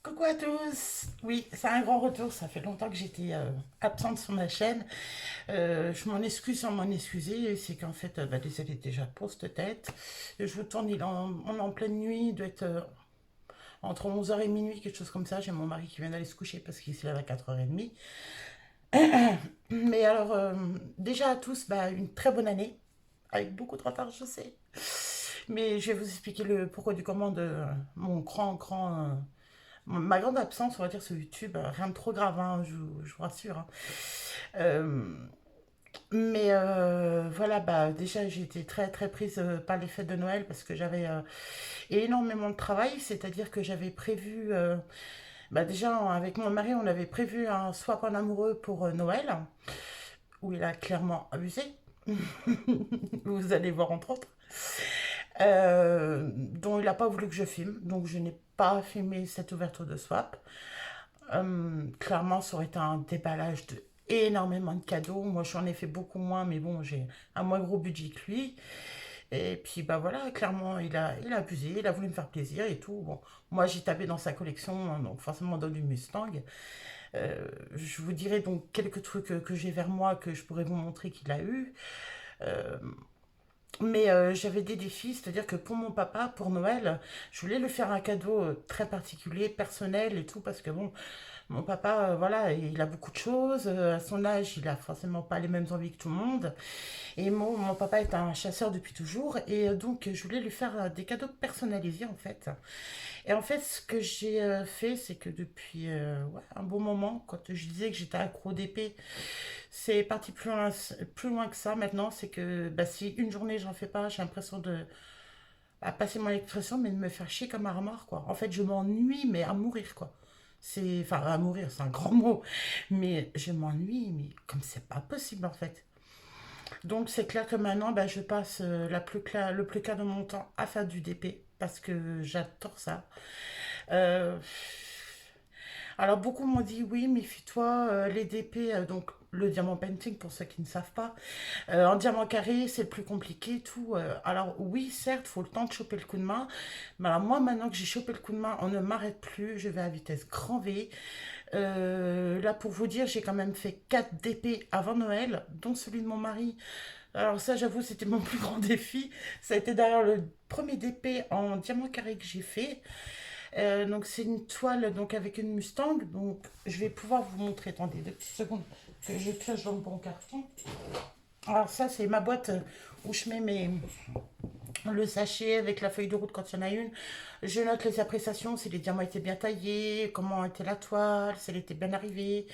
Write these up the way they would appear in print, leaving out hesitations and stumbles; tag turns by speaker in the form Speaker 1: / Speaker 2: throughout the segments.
Speaker 1: Coucou à tous! Oui, c'est un grand retour. Ça fait longtemps que j'étais absente sur ma chaîne. Je m'en excuse sans m'en excuser. C'est qu'en fait, désolé déjà pour cette tête. Je vous tourne, on est en pleine nuit. Il doit être entre 11h et minuit, quelque chose comme ça. J'ai mon mari qui vient d'aller se coucher parce qu'il se lève à 4h30. Mais alors, déjà à tous, une très bonne année. Avec beaucoup de retard, je sais. Mais je vais vous expliquer le pourquoi du comment de mon ma grande absence, on va dire, sur YouTube. Rien de trop grave, hein, je vous rassure, hein. Euh, voilà, déjà j'ai été très très prise par les fêtes de Noël parce que j'avais énormément de travail, c'est-à-dire que j'avais prévu, déjà avec mon mari, on avait prévu un swap en amoureux pour Noël, où il a clairement abusé. Vous allez voir entre autres. Dont il n'a pas voulu que je filme, donc je n'ai pas filmé cette ouverture de swap. Clairement, ça aurait été un déballage de énormément de cadeaux. Moi, j'en ai fait beaucoup moins, mais bon, j'ai un moins gros budget que lui. Et puis, voilà, clairement, il a abusé, il a voulu me faire plaisir et tout. Bon, moi, j'ai tapé dans sa collection, donc forcément dans du Mustang. Je vous dirai donc quelques trucs que j'ai vers moi que je pourrais vous montrer qu'il a eu. Euh, j'avais des défis, c'est-à-dire que pour mon papa, pour Noël, je voulais lui faire un cadeau très particulier, personnel et tout, parce que bon, mon papa, voilà, il a beaucoup de choses. À son âge, il a forcément pas les mêmes envies que tout le monde. Et mon papa est un chasseur depuis toujours. Et donc, je voulais lui faire des cadeaux personnalisés, en fait. Et en fait, ce que j'ai fait, c'est que depuis ouais, un bon moment, quand je disais que j'étais accro d'épée, c'est parti plus loin que ça maintenant. C'est que si une journée, j'en fais pas, j'ai l'impression de passer mon expression, mais de me faire chier comme un remords, quoi. En fait, je m'ennuie, mais à mourir, quoi. Enfin, à mourir, c'est un grand mot. Mais je m'ennuie, mais comme c'est pas possible, en fait. Donc, c'est clair que maintenant, je passe le plus clair de mon temps à faire du DP, parce que j'adore ça. Euh, alors beaucoup m'ont dit oui, méfie-toi, les DP, donc le diamant painting pour ceux qui ne savent pas, en diamant carré c'est le plus compliqué, tout. Alors oui, certes, faut le temps de choper le coup de main, mais alors moi maintenant que j'ai chopé le coup de main, on ne m'arrête plus, je vais à vitesse grand V. Là pour vous dire, j'ai quand même fait 4 DP avant Noël, dont celui de mon mari. Alors ça j'avoue c'était mon plus grand défi, ça a été d'ailleurs le premier DP en diamant carré que j'ai fait. Donc c'est une toile donc avec une Mustang. Donc je vais pouvoir vous montrer. Attendez 2 petites secondes que je pioche dans le bon carton. Alors ça c'est ma boîte où je mets le sachet avec la feuille de route quand il y en a une. Je note les appréciations, si les diamants étaient bien taillés, comment était la toile, si elle était bien arrivée,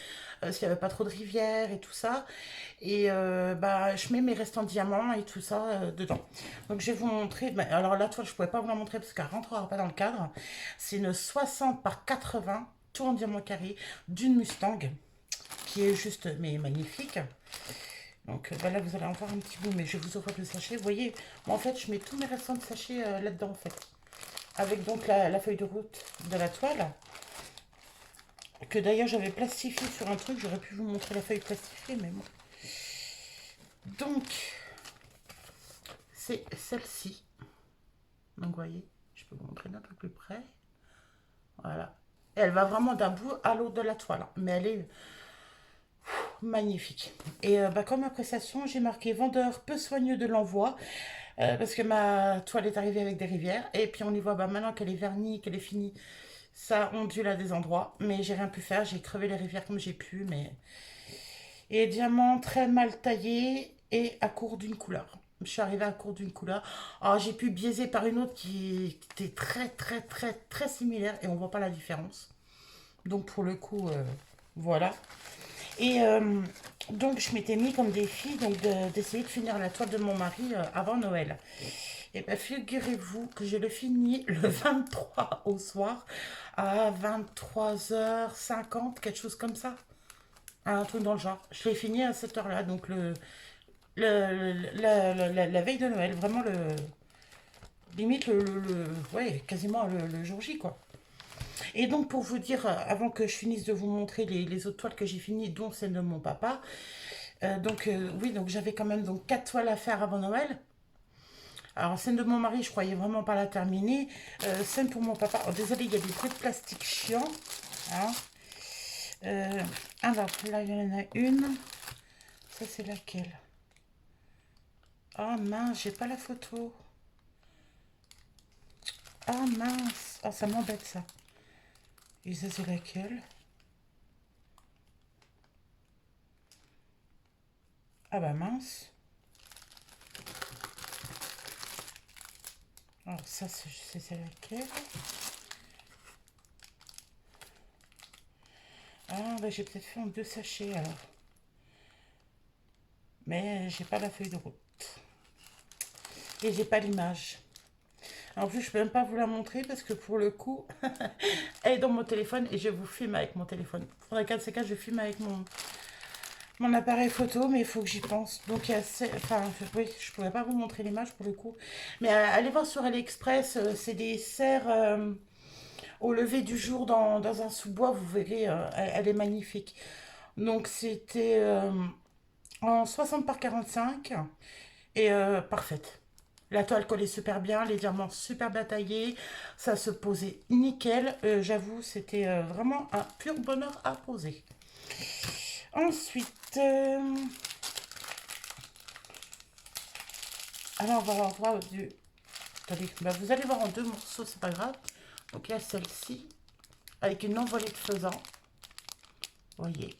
Speaker 1: s'il n'y avait pas trop de rivières et tout ça. Et je mets mes restants diamants et tout ça dedans. Donc je vais vous montrer. Alors la toile, je ne pouvais pas vous la montrer parce qu'elle ne rentrera pas dans le cadre. C'est une 60 par 80, tout en diamant carré, d'une Mustang, qui est juste mais magnifique. Donc là, vous allez en voir un petit bout, mais je vais vous ouvrir le sachet. Vous voyez, moi, en fait, je mets tous mes restants de sachets là-dedans, en fait. Avec donc la feuille de route de la toile, que d'ailleurs j'avais plastifié sur un truc. J'aurais pu vous montrer la feuille plastifiée, mais bon. Donc, c'est celle-ci. Donc, vous voyez, je peux vous montrer d'un peu plus près. Voilà. Et elle va vraiment d'un bout à l'autre de la toile, hein. Mais elle est magnifique. Et comme appréciation, j'ai marqué vendeur peu soigneux de l'envoi. Parce que ma toile est arrivée avec des rivières. Et puis on y voit maintenant qu'elle est vernie, qu'elle est finie. Ça ondule à des endroits. Mais j'ai rien pu faire. J'ai crevé les rivières comme j'ai pu. Et diamant très mal taillé et à court d'une couleur. Je suis arrivée à court d'une couleur. Alors j'ai pu biaiser par une autre qui était très très très très similaire. Et on voit pas la différence. Donc pour le coup, voilà. Et donc, je m'étais mis comme défi d'essayer de finir la toile de mon mari avant Noël. Et bien, figurez-vous que je le finis le 23 au soir à 23h50, quelque chose comme ça. Un truc dans le genre. Je l'ai fini à cette heure-là, donc la veille de Noël, vraiment limite ouais, quasiment le jour J, quoi. Et donc, pour vous dire, avant que je finisse de vous montrer les autres toiles que j'ai finies, dont celle de mon papa, oui, donc j'avais quand même donc 4 toiles à faire avant Noël. Alors, scène de mon mari, je croyais vraiment pas la terminer. Scène pour mon papa. Oh, désolé, il y a des bruits de plastique chiants. Hein. Alors, là, il y en a une. Ça, c'est laquelle? Oh mince, j'ai pas la photo. Ah mince. Ah, ça m'embête, ça. Et ça, c'est laquelle? Ah bah mince. Alors, ça, c'est laquelle? Ah, bah j'ai peut-être fait en 2 sachets, alors. Mais j'ai pas la feuille de route. Et j'ai pas l'image. En plus, je peux même pas vous la montrer parce que pour le coup, elle est dans mon téléphone et je vous filme avec mon téléphone. Faudrait qu'un de ces cas, je filme avec mon appareil photo, mais il faut que j'y pense. Donc, enfin, oui, je pourrais pas vous montrer l'image pour le coup. Mais allez voir sur AliExpress, c'est des serres au lever du jour dans un sous-bois, vous verrez, elle est magnifique. Donc, c'était en 60 par 45 et parfaite. La toile collait super bien, les diamants super bien taillés, ça se posait nickel. J'avoue, c'était vraiment un pur bonheur à poser. Ensuite, alors on va voir du... Attendez, bah, vous allez voir en 2 morceaux, c'est pas grave. Donc il y a celle-ci, avec une envolée de faisan. Vous voyez.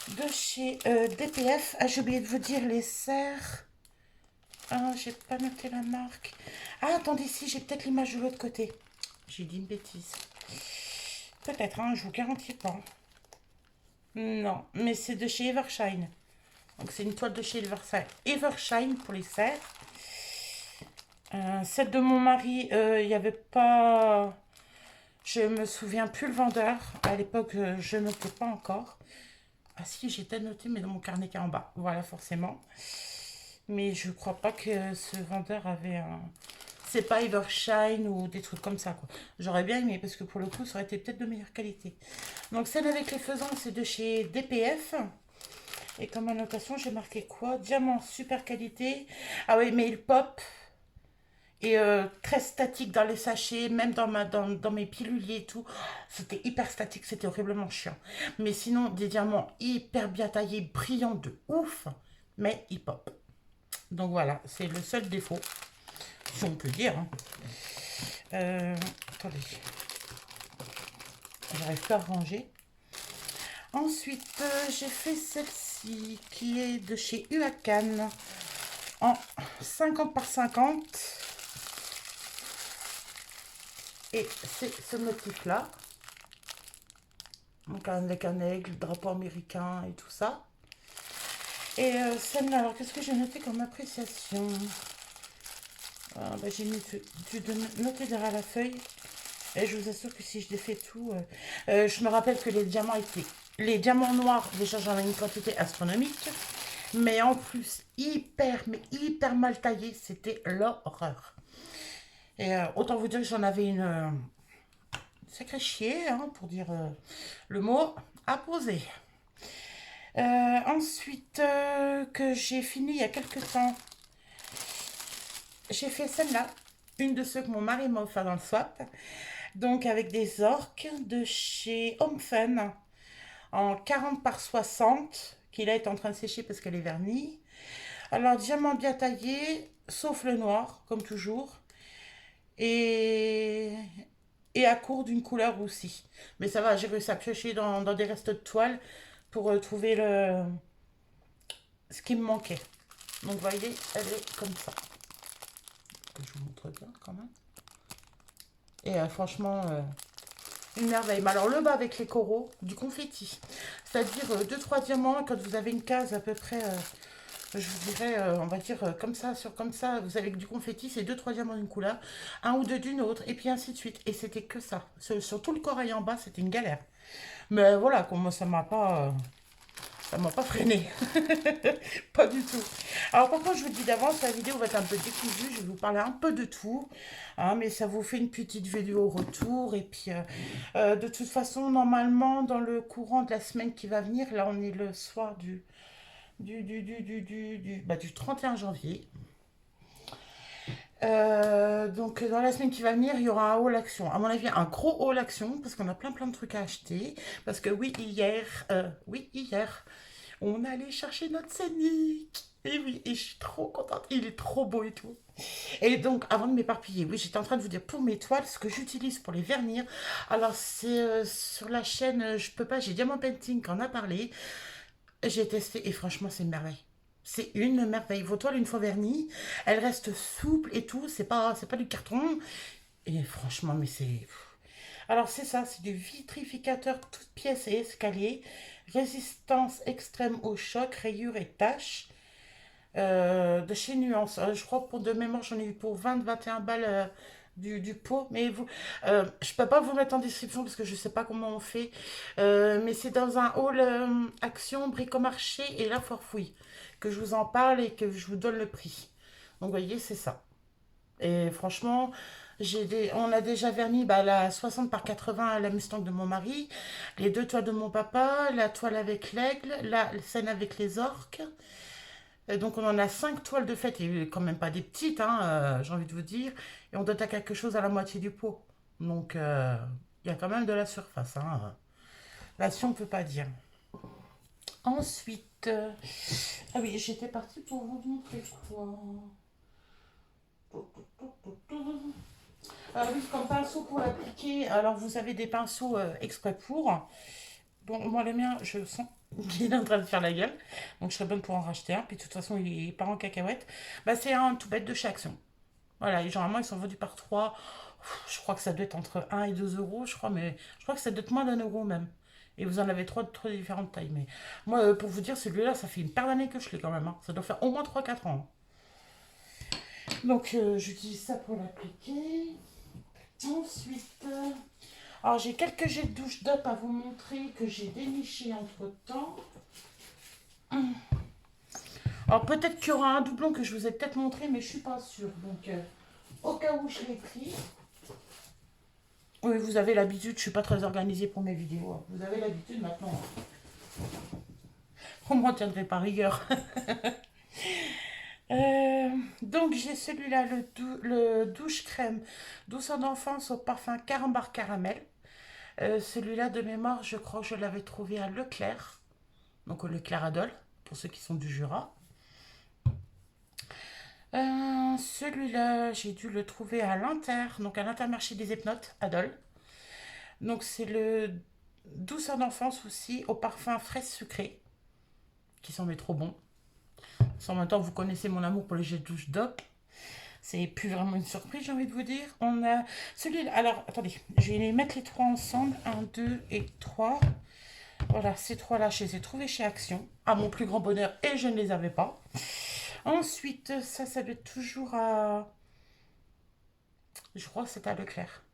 Speaker 1: De chez DPF. Ah, j'ai oublié de vous dire les serres. Ah, j'ai pas noté la marque. Ah, attendez, si, j'ai peut-être l'image de l'autre côté. J'ai dit une bêtise. Peut-être, hein, je vous garantis pas. Non, mais c'est de chez Evershine. Donc c'est une toile de chez Evershine. Evershine pour les serres. Celle de mon mari, il n'y avait pas... Je me souviens plus le vendeur. À l'époque, je notais pas encore. Ah si, j'étais noté, mais dans mon carnet qui est en bas. Voilà, forcément. Mais je crois pas que ce vendeur avait un... C'est pas Evershine ou des trucs comme ça, quoi. J'aurais bien aimé, parce que pour le coup, ça aurait été peut-être de meilleure qualité. Donc, celle avec les faisans, c'est de chez DPF. Et comme annotation, j'ai marqué quoi? Diamant, super qualité. Ah oui, mais il pop. Et très statique dans les sachets, même dans mes piluliers et tout. C'était hyper statique, c'était horriblement chiant. Mais sinon, des diamants hyper bien taillés, brillants de ouf. Mais il pop. Donc voilà, c'est le seul défaut, si on peut dire. Hein. Attendez, j'arrive pas à ranger. Ensuite, j'ai fait celle-ci qui est de chez Huacan en 50 par 50. Et c'est ce motif-là. Donc avec un aigle, drapeau américain et tout ça. Et celle-là, alors qu'est-ce que j'ai noté comme appréciation? J'ai dû noter derrière la feuille. Et je vous assure que si je défais tout... je me rappelle que les diamants étaient... Les diamants noirs, déjà j'en ai une quantité astronomique. Mais en plus, mais hyper mal taillés. C'était l'horreur. Et autant vous dire que j'en avais une sacrée chier, hein, pour dire le mot, à poser. Ensuite, que j'ai fini il y a quelques temps, j'ai fait celle-là, une de ceux que mon mari m'a offert dans le swap. Donc avec des orques de chez Home Fun en 40 par 60, qui là est en train de sécher parce qu'elle est vernie. Alors diamant bien taillé, sauf le noir, comme toujours. Et, et à court d'une couleur aussi. Mais ça va, j'ai réussi à piocher dans des restes de toile pour trouver ce qui me manquait. Donc vous voyez, elle est comme ça. Je vous montre bien quand même. Et franchement, une merveille. Mais alors le bas avec les coraux, du confetti. C'est-à-dire 2-3 diamants, quand vous avez une case à peu près, je vous dirais, on va dire comme ça, comme ça, vous avez du confetti, c'est 2-3 diamants d'une couleur, un ou deux d'une autre, et puis ainsi de suite. Et c'était que ça. Sur tout le corail en bas, c'était une galère. Mais voilà, moi ça m'a pas... ça m'a pas freiné. Pas du tout. Alors par contre, je vous dis d'avance, la vidéo va être un peu décousue. Je vais vous parler un peu de tout. Hein, mais ça vous fait une petite vidéo au retour. Et puis, de toute façon, normalement, dans le courant de la semaine qui va venir, là, on est le soir du 31 janvier. Donc dans la semaine qui va venir, il y aura un haul action. À mon avis, un gros haul action parce qu'on a plein de trucs à acheter. Parce que oui hier, on allait chercher notre scénic. Et oui, et je suis trop contente. Il est trop beau et tout. Et donc, avant de m'éparpiller, oui, j'étais en train de vous dire pour mes toiles, ce que j'utilise pour les vernir. Alors, c'est sur la chaîne, je peux pas, j'ai Diamant Painting qui en a parlé. J'ai testé et franchement, c'est une merveille. C'est une merveille. Vos toiles, une fois vernies, elles restent souples et tout. C'est pas du carton. Et franchement, mais c'est. Alors, c'est ça, c'est du vitrificateur toute pièce et escalier. Résistance extrême au choc, rayures et taches. De chez Nuance. Je crois que pour de mémoire, j'en ai eu pour 20-21 balles du pot. Mais vous, je peux pas vous mettre en description parce que je sais pas comment on fait. Mais c'est dans un hall Action, Bricomarché et La Forfouille que je vous en parle et que je vous donne le prix. Donc, vous voyez, c'est ça. Et franchement, on a déjà verni bah, la 60 par 80 à la Mustang de mon mari, les deux toiles de mon papa, la toile avec l'aigle, la scène avec les orques. Et donc on en a 5 toiles de fête, et quand même pas des petites, hein, j'ai envie de vous dire. Et on doit à quelque chose à la moitié du pot. Donc il y a quand même de la surface. Hein. Là, si on ne peut pas dire. Ensuite, ah oui, j'étais partie pour vous montrer quoi. Ah oui, comme pinceau pour l'appliquer. Alors vous avez des pinceaux exprès pour. Bon, moi le mien, je sens qu'il est en train de faire la gueule. Donc je serais bonne pour en racheter un. Puis de toute façon, il est pas en cacahuète. Bah, c'est un tout bête de chez Action. Voilà, et généralement ils sont vendus par 3. Je crois que ça doit être entre 1 et 2 euros, je crois, mais je crois que ça doit être moins d'1 euro même. Et vous en avez trois différentes tailles. Mais moi, pour vous dire, celui-là, ça fait une paire d'années que je l'ai quand même. Hein. Ça doit faire au moins 3 4 ans. Donc j'utilise ça pour l'appliquer. Ensuite, alors j'ai quelques jets de douche d'up à vous montrer que j'ai déniché entre temps. Alors peut-être qu'il y aura un doublon que je vous ai peut-être montré, mais je suis pas sûre. Donc au cas où je l'ai pris. Oui, vous avez l'habitude, je suis pas très organisée pour mes vidéos. Hein. Vous avez l'habitude maintenant. On m'en tiendrait par rigueur. Donc j'ai celui-là, le douche crème douceur d'enfance au parfum carambar caramel. Celui-là de mémoire, je crois que je l'avais trouvé à Leclerc. Donc au Leclerc Adol, pour ceux qui sont du Jura. Celui-là, j'ai dû le trouver à l'Inter, donc à l'Intermarché des Epnotes, Adol. Donc c'est le douceur d'enfance aussi au parfum fraise sucrée, qui sont mais trop bon. En même temps, vous connaissez mon amour pour les jets de douche d'op. C'est plus vraiment une surprise, j'ai envie de vous dire. On a celui-là. Alors, attendez, je vais les mettre les trois ensemble. Un, deux et trois. Voilà, ces trois-là, je les ai trouvés chez Action. À mon plus grand bonheur, et je ne les avais pas. Ensuite, ça doit être toujours à. Je crois que c'est à Leclerc.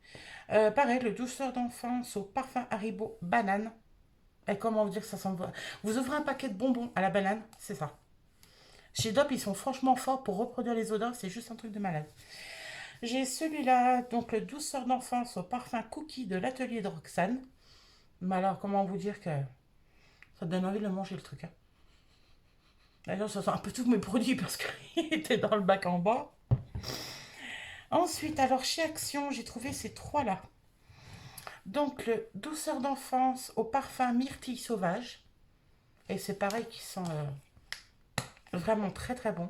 Speaker 1: Pareil, le douceur d'enfance au parfum Haribo banane. Et comment vous dire que ça sent. Vous ouvrez un paquet de bonbons à la banane, c'est ça. Chez Dop, ils sont franchement forts pour reproduire les odeurs, c'est juste un truc de malade. J'ai celui-là, donc le douceur d'enfance au parfum cookie de l'atelier de Roxane. Mais alors, comment vous dire que ça donne envie de le manger le truc. Hein. D'ailleurs, ça sent un peu tous mes produits parce qu'il était dans le bac en bas. Ensuite, alors chez Action, j'ai trouvé ces trois-là. Donc le douceur d'enfance au parfum myrtille sauvage. Et c'est pareil qui sent vraiment très bon.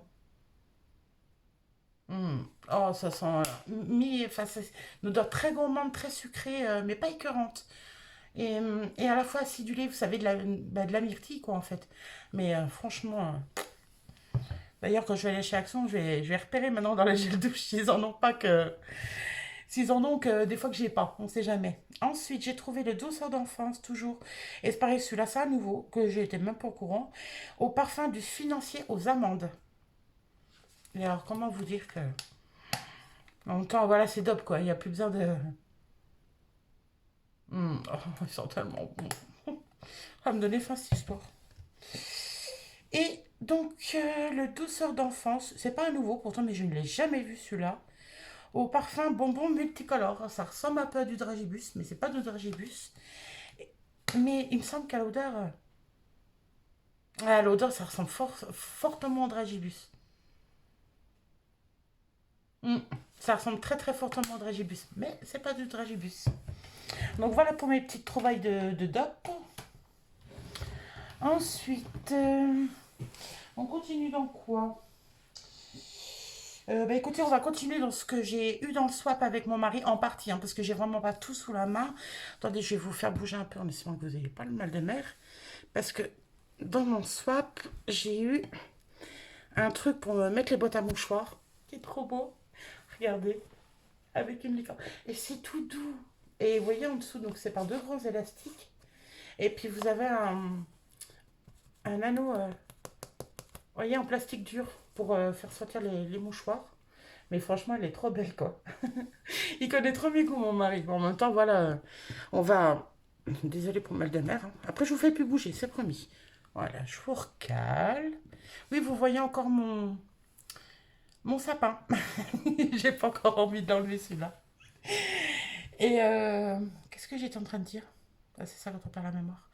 Speaker 1: Oh, ça sent enfin, c'est une odeur très gourmande, très sucrée, mais pas écœurante. Et à la fois acidulée, vous savez, de la myrtille, quoi, en fait. Mais franchement, d'ailleurs, quand je vais aller chez Action, je vais repérer maintenant dans la gel douche s'ils en ont pas que. S'ils en ont que des fois que j'ai pas, on sait jamais. Ensuite, j'ai trouvé le douceur d'enfance, toujours. Et c'est pareil, celui-là, c'est un nouveau, que j'étais même pas au courant. Au parfum du financier aux amandes. Et alors, comment vous dire que. En même temps, voilà, c'est dope, quoi. Il n'y a plus besoin de. Oh, ils sont tellement bons. Ça va me donner faim, cette histoire. Et donc, le douceur d'enfance, c'est pas un nouveau pourtant, mais je ne l'ai jamais vu celui-là. Au parfum bonbon multicolore. Ça ressemble un peu à du dragibus, mais c'est pas du dragibus. Mais il me semble qu'à l'odeur. À l'odeur, ça ressemble fortement au dragibus. Mm. Ça ressemble très très fortement au dragibus, mais c'est pas du dragibus. Donc voilà pour mes petites trouvailles de DOP. Ensuite, on continue dans quoi? Bah écoutez, on va continuer dans ce que j'ai eu dans le swap avec mon mari, en partie, hein, parce que j'ai vraiment pas tout sous la main. Attendez, je vais vous faire bouger un peu en espérant que vous n'ayez pas le mal de mer. Parce que dans mon swap, j'ai eu un truc pour me mettre les bottes à mouchoirs, qui est trop beau. Regardez, avec une licorne. Et c'est tout doux. Et vous voyez en dessous, donc c'est par deux grands élastiques. Et puis vous avez un anneau, voyez, en plastique dur pour faire sortir les mouchoirs. Mais franchement, elle est trop belle, quoi. Il connaît trop mes goûts, mon mari. Bon, en même temps, voilà, on va... Désolée pour le mal de mer, hein. Après, je vous fais plus bouger, c'est promis. Voilà, je vous recale. Oui, vous voyez encore mon sapin. J'ai pas encore envie d'enlever celui-là. Et qu'est-ce que j'étais en train de dire? Ah, c'est ça votre père la mémoire.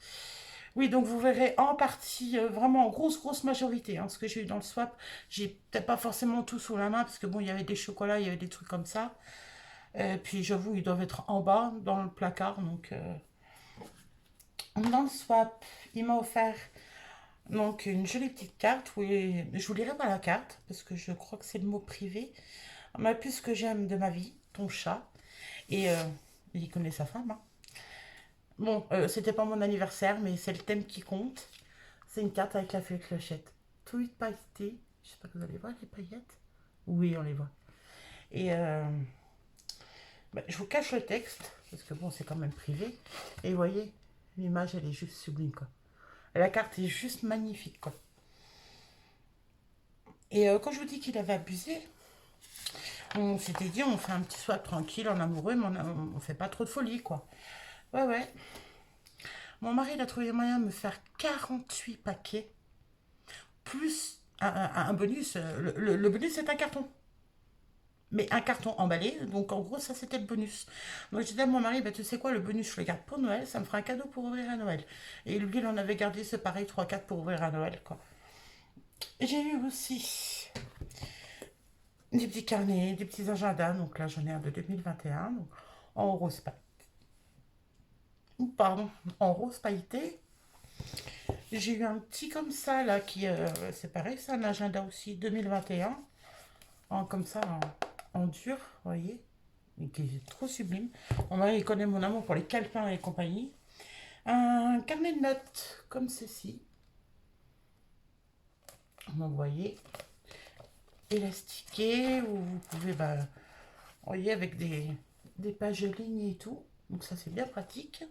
Speaker 1: Oui, donc vous verrez en partie, vraiment en grosse majorité, hein, ce que j'ai eu dans le swap. J'ai peut-être pas forcément tout sous la main, parce que bon, il y avait des chocolats, il y avait des trucs comme ça. Puis j'avoue, ils doivent être en bas, dans le placard. Donc, dans le swap, il m'a offert donc une jolie petite carte. Oui, je vous lirai pas la carte, parce que je crois que c'est le mot privé. Ma puce que j'aime de ma vie, ton chat. Et il connaît sa femme, hein. Bon, c'était pas mon anniversaire, mais c'est le thème qui compte. C'est une carte avec la feuille clochette. Tout pailleté. J'espère que vous allez voir les paillettes. Oui, on les voit. Et bah, je vous cache le texte, parce que bon, c'est quand même privé. Et vous voyez, l'image, elle est juste sublime, quoi. La carte est juste magnifique, quoi. Et quand je vous dis qu'il avait abusé, on s'était dit, on fait un petit swap tranquille, en amoureux, mais on fait pas trop de folie, quoi. Ouais, ouais. Mon mari, il a trouvé moyen de me faire 48 paquets, plus un bonus. Le bonus, c'est un carton. Mais un carton emballé, donc en gros, ça, c'était le bonus. Donc, j'ai dit à mon mari, bah, tu sais quoi, le bonus, je le garde pour Noël, ça me fera un cadeau pour ouvrir à Noël. Et lui, il en avait gardé, ce pareil, trois quatre pour ouvrir à Noël, quoi. Et j'ai eu aussi des petits carnets, des petits agendas. Donc là, j'en ai un de 2021, donc en rose pailleté. Pardon, en rose pailleté. J'ai eu un petit comme ça, là, qui, c'est pareil, c'est un agenda aussi 2021, comme ça, en dur, vous voyez, et qui est trop sublime. Mon mari, il connaît mon amour pour les calepins et compagnie. Un carnet de notes, comme ceci. Vous voyez, élastiqué, où vous pouvez, bah, vous voyez, avec des pages lignées et tout. Donc ça, c'est bien pratique.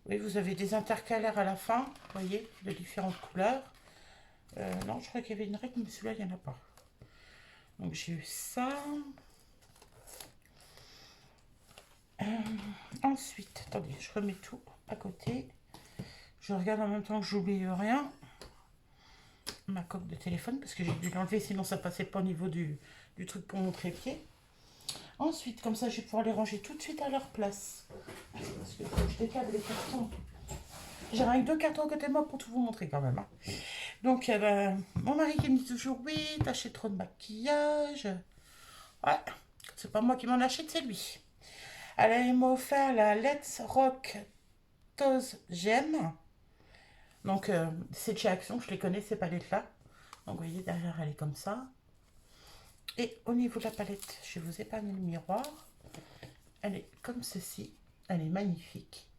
Speaker 1: Oui, vous avez des intercalaires à la fin, vous voyez, de différentes couleurs. Non, je crois qu'il y avait une règle, mais celui-là, il n'y en a pas. Donc j'ai eu ça. Ensuite, attendez, je remets tout à côté. Je regarde en même temps que j'oublie rien. Ma coque de téléphone, parce que j'ai dû l'enlever, sinon ça passait pas au niveau du truc pour mon trépied. Ensuite, comme ça, je vais pouvoir les ranger tout de suite à leur place. Parce que je décale les cartons. J'ai rien que deux cartons à côté de moi pour tout vous montrer quand même, hein. Donc, mon mari qui me dit toujours, oui, t'achètes trop de maquillage. Ouais, c'est pas moi qui m'en achète, c'est lui. Alors, il m'a offert la Let's Rock Toes Gem. Donc, c'est de chez Action, je les connais, ces palettes-là. Donc, vous voyez, derrière, elle est comme ça. Et au niveau de la palette, je vous épargne le miroir. Elle est comme ceci. Elle est magnifique.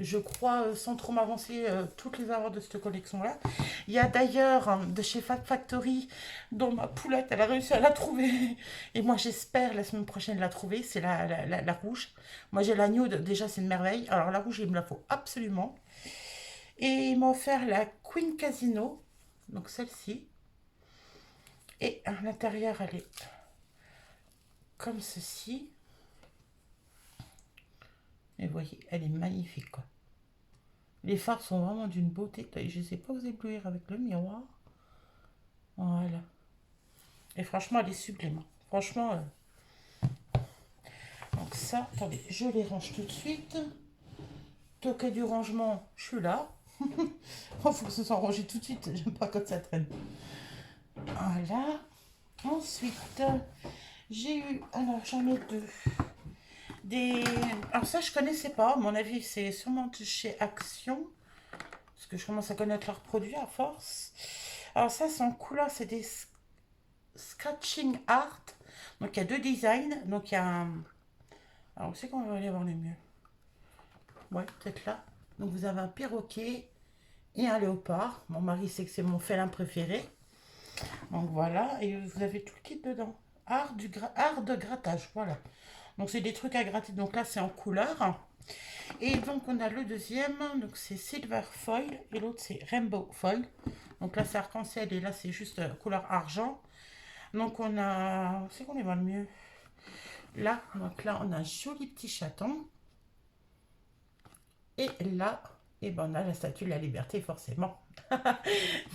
Speaker 1: Je crois, sans trop m'avancer, toutes les avoir de cette collection-là. Il y a d'ailleurs de chez Fat Factory, dont ma poulette, elle a réussi à la trouver. Et moi, j'espère la semaine prochaine la trouver. C'est la rouge. Moi, j'ai la nude, déjà, c'est une merveille. Alors, la rouge, il me la faut absolument. Et il m'a offert la Queen Casino. Donc, celle-ci. Et à l'intérieur, elle est comme ceci. Et vous voyez, elle est magnifique, quoi. Les fards sont vraiment d'une beauté. Je ne sais pas vous éblouir avec le miroir. Voilà. Et franchement, elle est sublime. Franchement, donc ça, attendez, je les range tout de suite. Toquet du rangement, je suis là. Il faut que ce soit rangé tout de suite. J'aime pas quand ça traîne. Voilà. Ensuite, j'ai eu, alors j'en ai deux. Alors ça, je connaissais pas. À mon avis, c'est sûrement de chez Action. Parce que je commence à connaître leurs produits à force. Alors ça, c'est en couleur, c'est des Scratching Art. Donc il y a deux designs. Donc il y a un... Alors où c'est qu'on va aller voir les mieux? Ouais, peut-être là. Donc vous avez un perroquet et un léopard. Mon mari sait que c'est mon félin préféré. Donc voilà, et vous avez tout le kit dedans. Art de grattage, voilà. Donc c'est des trucs à gratter. Donc là c'est en couleur. Et donc on a le deuxième, donc c'est Silver Foil et l'autre c'est Rainbow Foil. Donc là c'est arc-en-ciel et là c'est juste couleur argent. Donc on a, c'est qu'on les voit le mieux. Là, donc là on a un joli petit chaton. Et là, et ben on a la statue de la liberté forcément.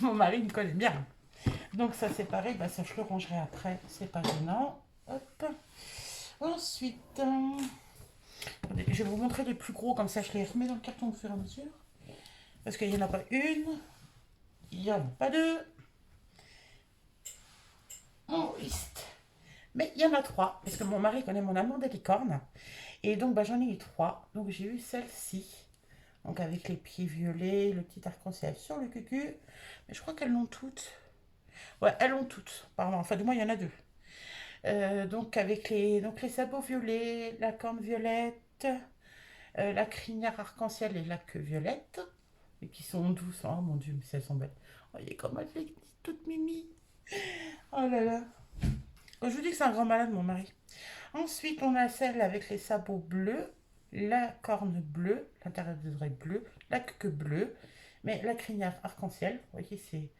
Speaker 1: Mon mari me connaît bien. Donc ça c'est pareil, bah ça je le rangerai après, c'est pas gênant. Hop. Ensuite, je vais vous montrer les plus gros, comme ça je les remets dans le carton au fur et à mesure. Parce qu'il n'y en a pas une, il n'y en a pas deux. Mon liste. Mais il y en a trois, parce que mon mari connaît mon amour des licornes. Et donc bah, j'en ai eu trois. Donc j'ai eu celle-ci. Donc avec les pieds violets, le petit arc-en-ciel sur le cucu. Mais je crois qu'elles l'ont toutes. Ouais, elles l'ont toutes, apparemment. Enfin, du moins, il y en a deux. Donc avec les sabots violets, la corne violette, la crinière arc-en-ciel et la queue violette, et qui sont douces. Oh mon dieu, mais elles sont belles. Voyez comme elle est toute mimi. Oh là là. Je vous dis que c'est un grand malade, mon mari. Ensuite, on a celle avec les sabots bleus, la corne bleue, l'intérieur des oreilles bleues, la queue bleue, mais la crinière arc-en-ciel. Vous voyez, c'est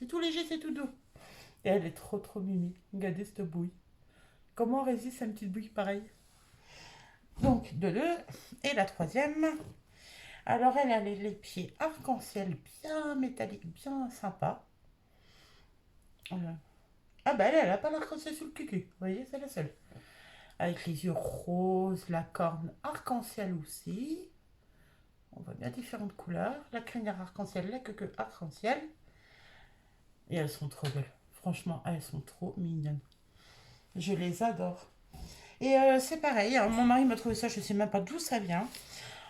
Speaker 1: tout léger, c'est tout doux. Et elle est trop trop mimi. Regardez cette bouille. Comment on résiste à une petite bouille pareille? Donc, de deux. Et la troisième. Alors, elle a les pieds arc-en-ciel bien métalliques, bien sympa. Voilà. Ah bah elle a pas l'arc-en-ciel sur le cucu. Vous voyez, c'est la seule. Avec les yeux roses, la corne arc-en-ciel aussi. On voit bien différentes couleurs. La crinière arc-en-ciel, la queue arc-en-ciel. Et elles sont trop belles. Franchement, elles sont trop mignonnes. Je les adore. Et c'est pareil, hein, mon mari m'a trouvé ça, je sais même pas d'où ça vient.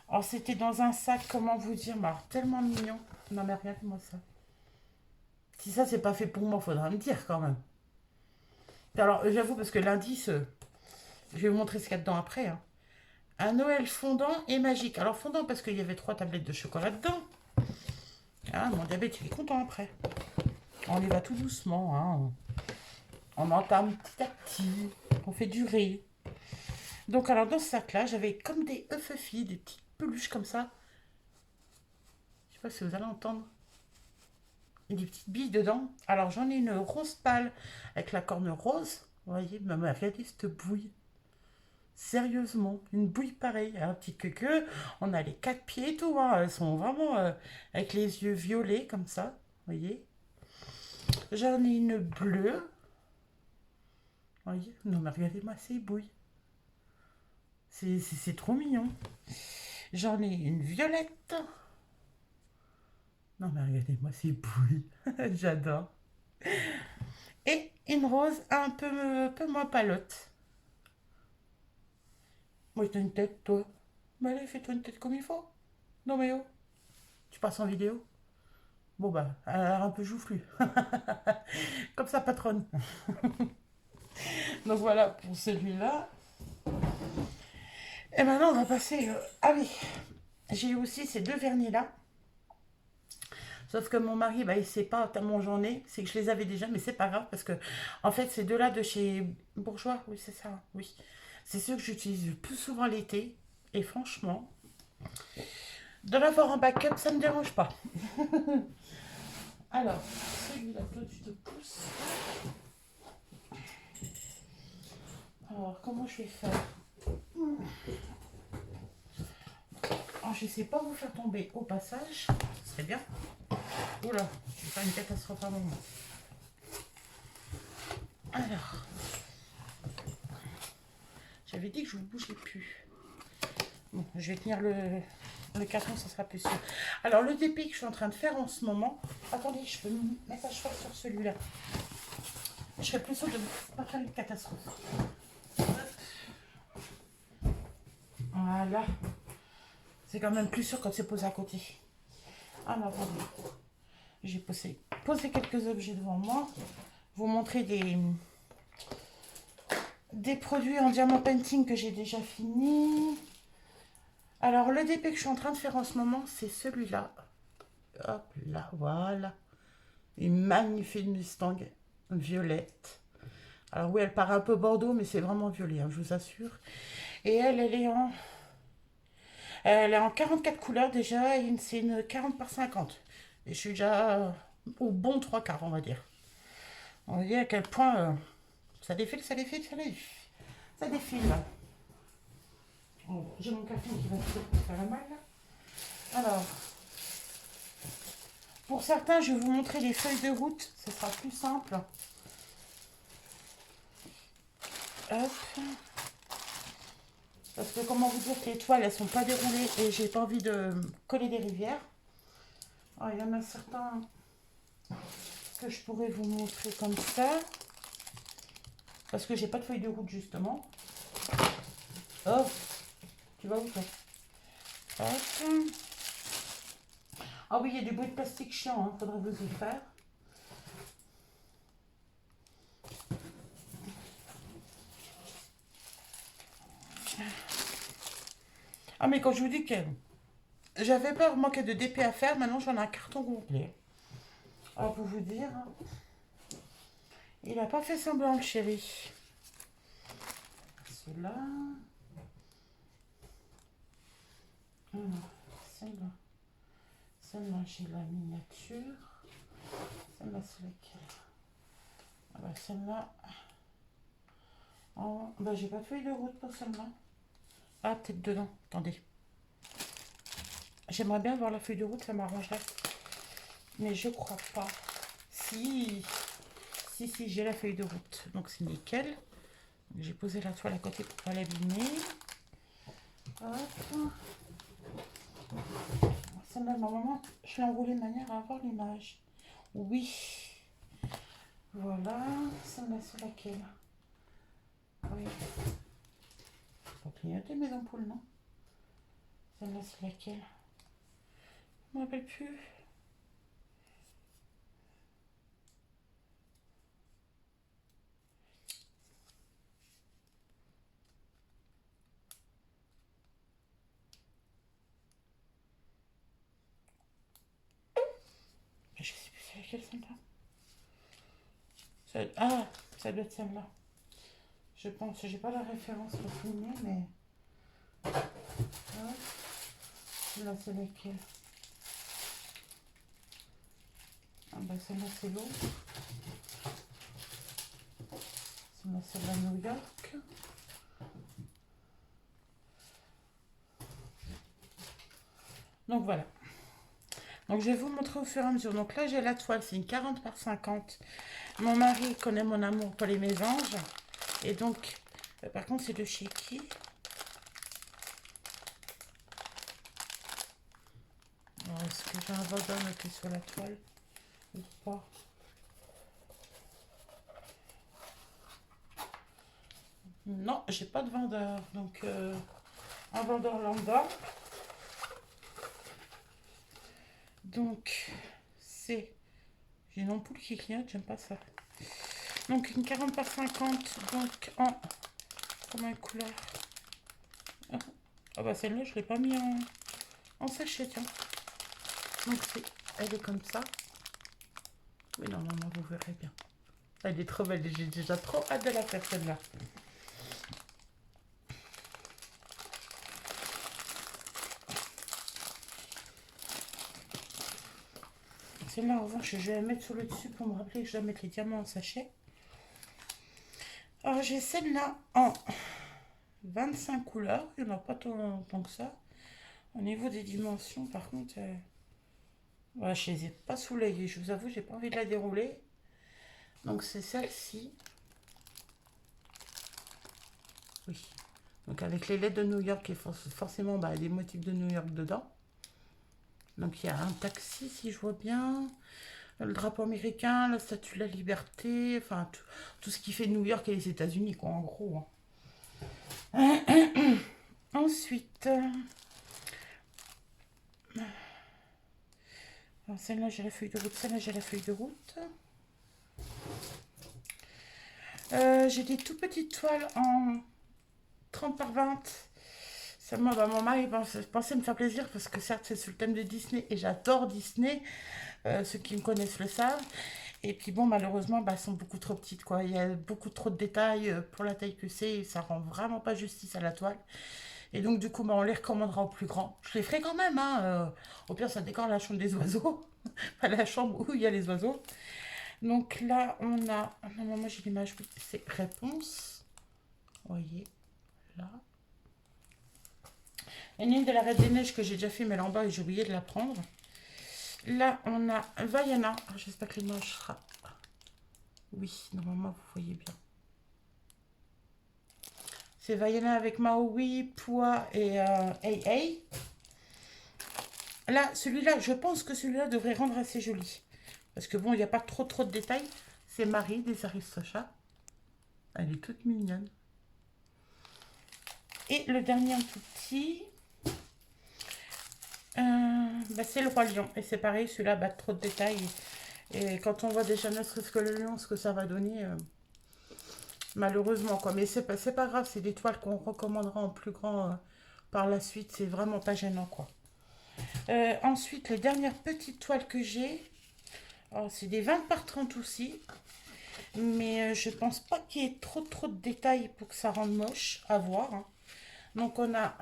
Speaker 1: Alors c'était dans un sac, comment vous dire, mais alors, tellement mignon. Non mais regarde-moi ça. Si ça c'est pas fait pour moi, faudra me dire quand même. Alors j'avoue parce que l'indice, je vais vous montrer ce qu'il y a dedans après. Hein. Un Noël fondant et magique. Alors fondant parce qu'il y avait 3 tablettes de chocolat dedans. Ah, mon diabète il est content après. On y va tout doucement. Hein. On entame petit à petit. On fait durer. Donc alors dans ce sac là, j'avais comme des œufs des petites peluches comme ça. Je sais pas si vous allez entendre. Et des petites billes dedans. Alors j'en ai une rose pâle avec la corne rose. Vous voyez, maman a regardé cette bouille. Sérieusement, une bouille pareille, un petit queue. On a les 4 pieds et tout. Hein. Elles sont vraiment avec les yeux violets comme ça. Vous voyez. J'en ai une bleue. Vous voyez. Non mais regardez-moi ces bouilles. C'est trop mignon. J'en ai une violette. Non mais regardez-moi ces bouilles. J'adore. Et une rose un peu moins palote. Moi, t'as une tête, toi. Mais allez, fais-toi une tête comme il faut. Non, mais oh, tu passes en vidéo. Bon, bah, elle a l'air un peu joufflue. Comme ça, patronne. Donc voilà pour celui-là. Et maintenant, on va passer. Ah oui, j'ai eu aussi ces deux vernis-là. Sauf que mon mari, bah, il sait pas tellement j'en ai. C'est que je les avais déjà, mais c'est pas grave parce que, en fait, ces deux-là de chez Bourgeois, oui, c'est ça, oui. C'est ceux que j'utilise le plus souvent l'été. Et franchement, de l'avoir en backup, ça ne me dérange pas. Alors, celui-là, toi, tu te pousses. Alors, comment je vais faire? Alors, je ne sais pas vous faire tomber au passage. Ce serait bien. Oula, je vais faire une catastrophe à un moment. Alors, j'avais dit que je ne bougeais plus. Bon, je vais tenir Le carton, ça sera plus sûr. Alors, le dépit que je suis en train de faire en ce moment... Attendez, je peux me mettre à cheval sur celui-là. Je serais plus sûre de ne pas faire une catastrophe. Voilà. C'est quand même plus sûr quand c'est posé à côté. Alors, attendez. J'ai posé quelques objets devant moi. Vous montrer des produits en diamant painting que j'ai déjà fini. Alors, le DP que je suis en train de faire en ce moment, c'est celui-là. Hop là, voilà. Une magnifique Mustang violette. Alors oui, elle paraît un peu bordeaux, mais c'est vraiment violet, hein, je vous assure. Et elle est en 44 couleurs déjà, et c'est une 40 par 50. Et je suis déjà au bon 3/4, on va dire. On voit à quel point ça défile, ça défile, ça défile. Ça défile. Bon, j'ai mon café qui va se faire la mal. Alors, pour certains, je vais vous montrer les feuilles de route. Ce sera plus simple. Hop. Parce que comment vous dire que les toiles, elles sont pas déroulées et j'ai pas envie de coller des rivières. Alors, il y en a certains que je pourrais vous montrer comme ça. Parce que j'ai pas de feuille de route justement. Oh, tu vas où toi? Hop. Ah oui, il y a des bouts de plastique chiants, hein, faudrait vous y faire. Ah mais quand je vous dis que j'avais peur, manquer de DP à faire, maintenant j'en ai un carton complet. Alors pour vous dire, il n'a pas fait semblant le chéri. Celle-là. Celle-là. Celle-là, j'ai la miniature. Celle-là, c'est laquelle? Ah bah celle-là. Oh, bah j'ai pas de feuille de route pour celle-là. Ah, peut-être dedans. Attendez. J'aimerais bien voir la feuille de route, ça m'arrangerait. Mais je crois pas. Si. Si, j'ai la feuille de route. Donc c'est nickel. J'ai posé la toile à côté pour pas l'abîmer. Hop. Celle-là, normalement, je l'ai enroulée de manière à avoir l'image. Oui. Voilà. Celle-là, c'est laquelle? Oui. Faut clignoter mes ampoules, non? Celle-là, c'est laquelle? Je me rappelle plus. Je sais plus c'est laquelle celle-là. Ah, ça doit être celle-là. Je pense, j'ai pas la référence pour filmer, mais... Ah, là, c'est laquelle? Ah bah celle-là, c'est l'eau. Celle-là, c'est la New York. Donc voilà. Donc je vais vous montrer au fur et à mesure. Donc là, j'ai la toile, c'est une 40 par 50. Mon mari connaît mon amour pour les mésanges. Et donc, par contre, c'est de chez qui? Est-ce que j'ai un vendeur noté sur la toile ou pas? Non, j'ai pas de vendeur. Donc, un vendeur lambda. Donc, c'est... J'ai une ampoule qui clignote, j'aime pas ça. Donc, une 40 par 50, donc en... Comment couleur? Ah bah celle-là, je l'ai pas mis en sachet, tiens. Donc, elle est comme ça. Oui, normalement, vous verrez bien. Elle est trop belle, j'ai déjà trop hâte de la faire, celle-là. Celle-là, en revanche, je vais la mettre sur le dessus pour me rappeler que je dois mettre les diamants en sachet. Alors, j'ai celle-là en 25 couleurs. Il n'y en a pas tant que ça. Au niveau des dimensions, par contre, ouais, je ne les ai pas sous l'œil. Je vous avoue, j'ai pas envie de la dérouler. Donc, c'est celle-ci. Oui. Donc, avec les lettres de New York et forcément des motifs de New York dedans. Donc il y a un taxi, si je vois bien, le drapeau américain, la statue de la liberté, enfin tout ce qui fait New York et les États-Unis, quoi, en gros. Hein. Ensuite, celle-là j'ai la feuille de route, celle-là j'ai la feuille de route. J'ai des tout petites toiles en 30 par 20. Seulement, bah, mon mari pensait me faire plaisir parce que certes c'est sur le thème de Disney et j'adore Disney. Ceux qui me connaissent le savent. Et puis bon, malheureusement, bah, elles sont beaucoup trop petites, quoi. Il y a beaucoup trop de détails pour la taille que c'est et ça rend vraiment pas justice à la toile. Et donc, du coup, bah, on les recommandera au plus grand. Je les ferai quand même, hein. Au pire, ça décore la chambre des oiseaux. Pas la chambre où il y a les oiseaux. Donc là, on a... Non, moi j'ai l'image, oui, c'est réponse. Vous voyez, là. Il y en a une de la Reine des Neiges que j'ai déjà fait, mais là en bas, et j'ai oublié de la prendre. Là, on a Vaiana. J'espère que l'image sera... Oui, normalement, vous voyez bien. C'est Vaiana avec Maui, Pua et AA. Là, celui-là, je pense que celui-là devrait rendre assez joli. Parce que bon, il n'y a pas trop de détails. C'est Marie des Aristochats. Elle est toute mignonne. Et le dernier un tout petit, bah, c'est le Roi Lion. Et c'est pareil, celui-là, bah, trop de détails. Et quand on voit déjà ne serait-ce que le lion, ce que ça va donner, malheureusement, quoi. Mais c'est pas grave, c'est des toiles qu'on recommandera en plus grand par la suite. C'est vraiment pas gênant, quoi. Ensuite, les dernières petites toiles que j'ai, c'est des 20 par 30 aussi. Mais je pense pas qu'il y ait trop de détails pour que ça rende moche à voir. Hein. Donc on a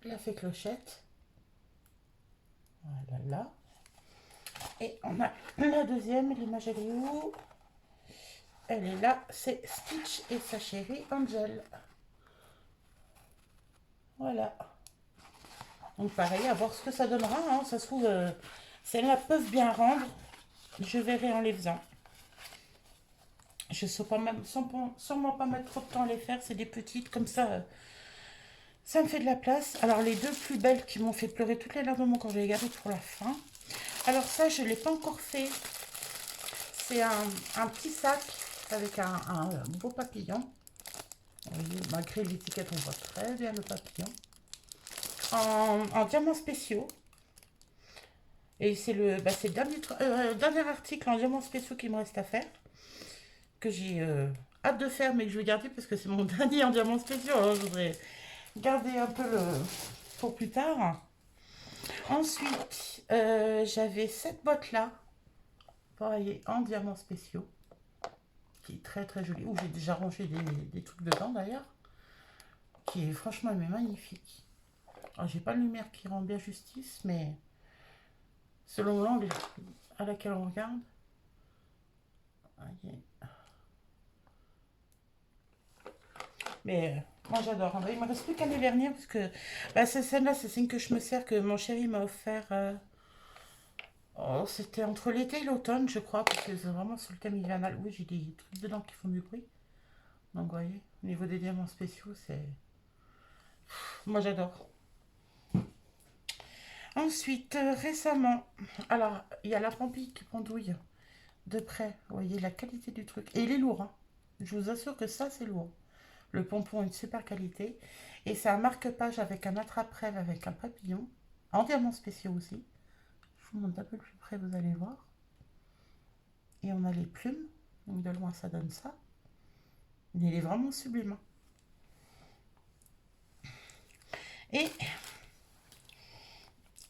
Speaker 1: la fée clochette. Voilà, là. Et on a la deuxième, l'image elle est où? Elle est là, c'est Stitch et sa chérie Angel. Voilà. Donc pareil, à voir ce que ça donnera. Hein. Ça se trouve, celles-là peuvent bien rendre. Je verrai en les faisant. Je ne sais pas même, sûrement pas mettre trop de temps à les faire. C'est des petites, comme ça, ça me fait de la place. Alors les deux plus belles qui m'ont fait pleurer toutes les larmes quand je les ai gardées pour la fin. Alors ça, je ne l'ai pas encore fait. C'est un petit sac avec un beau papillon. Vous voyez, malgré l'étiquette, on voit très bien le papillon. En diamants spéciaux. Et c'est le dernier article en diamants spéciaux qu'il me reste à faire. Que j'ai hâte de faire, mais que je vais garder parce que c'est mon dernier en diamants spéciaux. Alors je voudrais garder un peu pour plus tard. Ensuite, j'avais cette boîte-là. Pareil, en diamants spéciaux. Qui est très jolie. Où j'ai déjà rangé des trucs dedans d'ailleurs. Qui est franchement mais magnifique. Alors j'ai pas de lumière qui rend bien justice, mais selon l'angle à laquelle on regarde. Voyez. Mais moi j'adore. Il me reste plus qu'à les vernir parce que bah, c'est celle-là, c'est celle que je me sers que mon chéri m'a offert. Oh, c'était entre l'été et l'automne, je crois, parce que c'est vraiment sur le thème hivernal. Oui, j'ai des trucs dedans qui font du bruit. Donc, vous voyez, au niveau des diamants spéciaux, c'est. Moi j'adore. Ensuite, récemment, alors il y a la pampille qui pendouille de près. Vous voyez la qualité du truc. Et il est lourd. Hein. Je vous assure que ça, c'est lourd. Le pompon est une super qualité. Et c'est un marque-page avec un attrape-rêve avec un papillon. En diamants spéciaux aussi. Je vous montre un peu plus près, vous allez voir. Et on a les plumes. Donc de loin, ça donne ça. Mais il est vraiment sublime. Et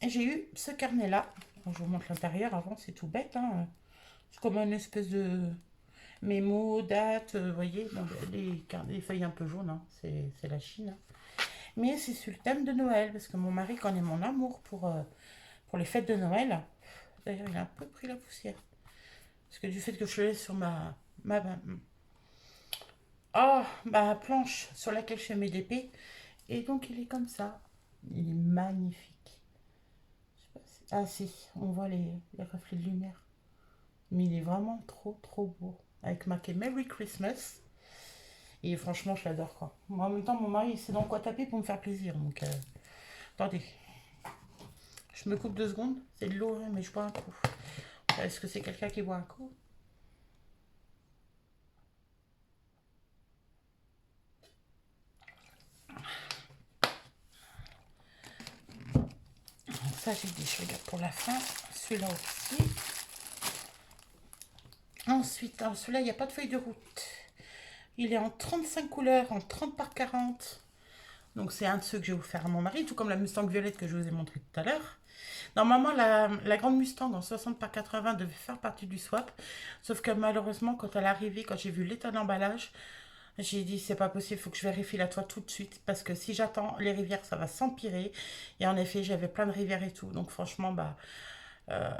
Speaker 1: j'ai eu ce carnet-là. Je vous montre l'intérieur avant, c'est tout bête. Hein. C'est comme une espèce de mémo, date, vous voyez, bon, les feuilles un peu jaunes, hein. C'est la Chine. Hein. Mais c'est sur le thème de Noël, parce que mon mari connaît mon amour pour les fêtes de Noël. D'ailleurs, il a un peu pris la poussière. Parce que du fait que je le laisse sur ma planche sur laquelle je fais mes DP. Et donc, il est comme ça. Il est magnifique. Je sais pas si... Ah si, on voit les reflets de lumière. Mais il est vraiment trop beau. Avec marqué Merry Christmas. Et franchement, je l'adore quoi. Moi, en même temps, mon mari, il sait dans quoi taper pour me faire plaisir. Donc, attendez. Je me coupe 2 secondes. C'est de l'eau, hein, mais je bois un coup. Est-ce que c'est quelqu'un qui boit un coup? Ça, j'ai dit, je le garde pour la fin. Celui-là aussi. Ensuite, celui-là, il n'y a pas de feuille de route. Il est en 35 couleurs, en 30 par 40. Donc, c'est un de ceux que j'ai offert à mon mari, tout comme la Mustang violette que je vous ai montré tout à l'heure. Normalement, la grande Mustang en 60 par 80 devait faire partie du swap. Sauf que malheureusement, quand elle est arrivée, quand j'ai vu l'état d'emballage, j'ai dit, c'est pas possible, il faut que je vérifie la toile tout de suite. Parce que si j'attends les rivières, ça va s'empirer. Et en effet, j'avais plein de rivières et tout. Donc franchement, bah, euh,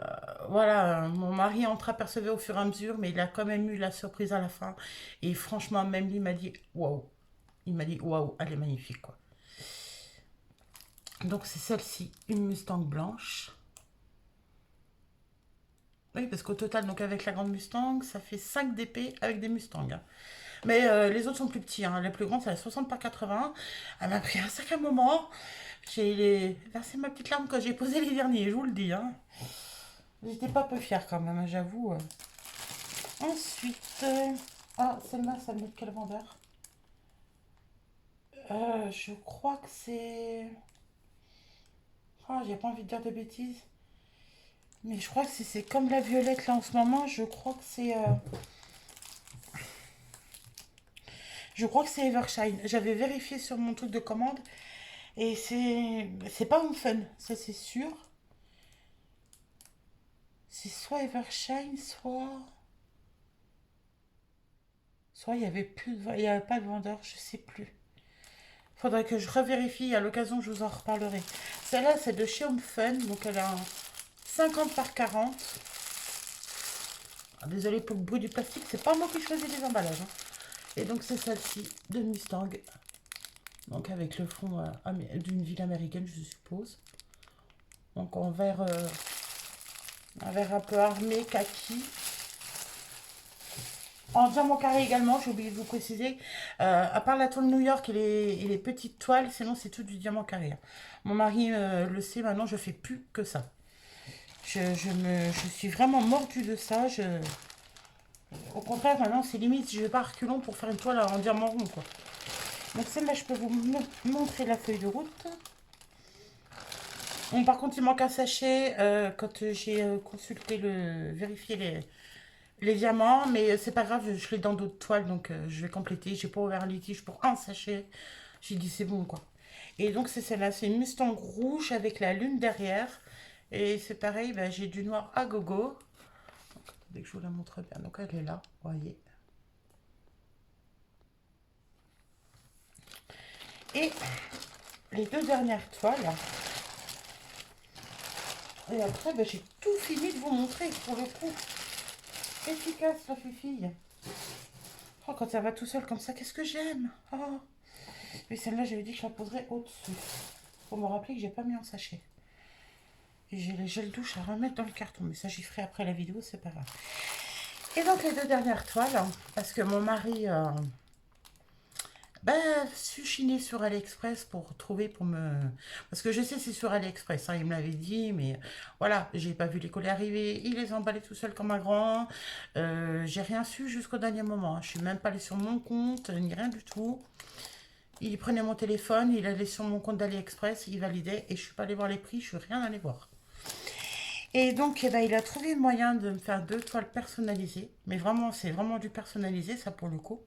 Speaker 1: voilà, mon mari entreapercevait au fur et à mesure, mais il a quand même eu la surprise à la fin. Et franchement, même lui m'a dit, waouh. Il m'a dit, waouh, elle est magnifique, quoi. Donc c'est celle-ci, une Mustang blanche. Oui, parce qu'au total, donc avec la grande Mustang, ça fait 5 DP avec des Mustangs, hein. Mais les autres sont plus petits, hein. La plus grande, c'est la 60 par 80. Elle m'a pris un sacré moment. J'ai versé ma petite larme quand j'ai posé les derniers, je vous le dis, hein. J'étais pas peu fière quand même, hein, j'avoue. Ensuite, ah, celle-là, ça me met de quel vendeur? Je crois que c'est... Ah, j'ai pas envie de dire de bêtises. Mais je crois que c'est comme la violette là en ce moment. Je crois que c'est... Je crois que c'est Evershine. J'avais vérifié sur mon truc de commande. Et c'est pas un fun, ça c'est sûr. C'est soit Evershine, soit il y avait plus il y avait pas de vendeur, je sais plus. Faudrait que je revérifie, à l'occasion je vous en reparlerai. Celle-là c'est de chez Home Fun, donc elle a un 50 par 40. Ah, désolée pour le bruit du plastique, c'est pas moi qui choisis les emballages, hein. Et donc c'est celle-ci de Mustang. Donc avec le fond d'une ville américaine, je suppose. Donc en vert, un vert un peu armé, kaki. En diamant carré également, j'ai oublié de vous préciser. À part la toile New York et les petites toiles, sinon c'est tout du diamant carré, hein. Mon mari le sait, maintenant je fais plus que ça. Je suis vraiment mordue de ça. Au contraire, maintenant c'est limite, je vais pas à reculons pour faire une toile en diamant rond, quoi. Donc celle-là, je peux vous montrer la feuille de route. Bon, par contre, il manque un sachet quand j'ai consulté vérifié les diamants, mais c'est pas grave, je l'ai dans d'autres toiles, donc je vais compléter. J'ai pas ouvert un litige pour un sachet. J'ai dit c'est bon, quoi. Et donc c'est celle-là, c'est une Mustang rouge avec la lune derrière. Et c'est pareil, bah, j'ai du noir à gogo. Dès que je vous la montre bien, donc elle est là, vous voyez. Et les deux dernières toiles. Et après, bah, j'ai tout fini de vous montrer pour le coup. Efficace la fifille. Oh, quand ça va tout seul comme ça, qu'est-ce que j'aime. Oh. Et celle-là, j'avais dit que je la poserais au-dessus. Pour me rappeler que j'ai pas mis en sachet. Et j'ai les gels douche à remettre dans le carton. Mais ça, j'y ferai après la vidéo, c'est pas grave. Et donc, les deux dernières toiles. Hein, parce que mon mari... suis chiner sur AliExpress pour trouver, pour me... Parce que je sais c'est sur AliExpress, hein, il me l'avait dit, mais voilà, j'ai pas vu les colis arriver, il les emballait tout seul comme un grand. J'ai rien su jusqu'au dernier moment, hein. Je suis même pas allée sur mon compte, ni rien du tout. Il prenait mon téléphone, il allait sur mon compte d'AliExpress, il validait, et je suis pas allée voir les prix, je suis rien allée voir. Et donc, eh ben, il a trouvé le moyen de me faire 2 toiles personnalisées, mais vraiment, c'est vraiment du personnalisé, ça pour le coup.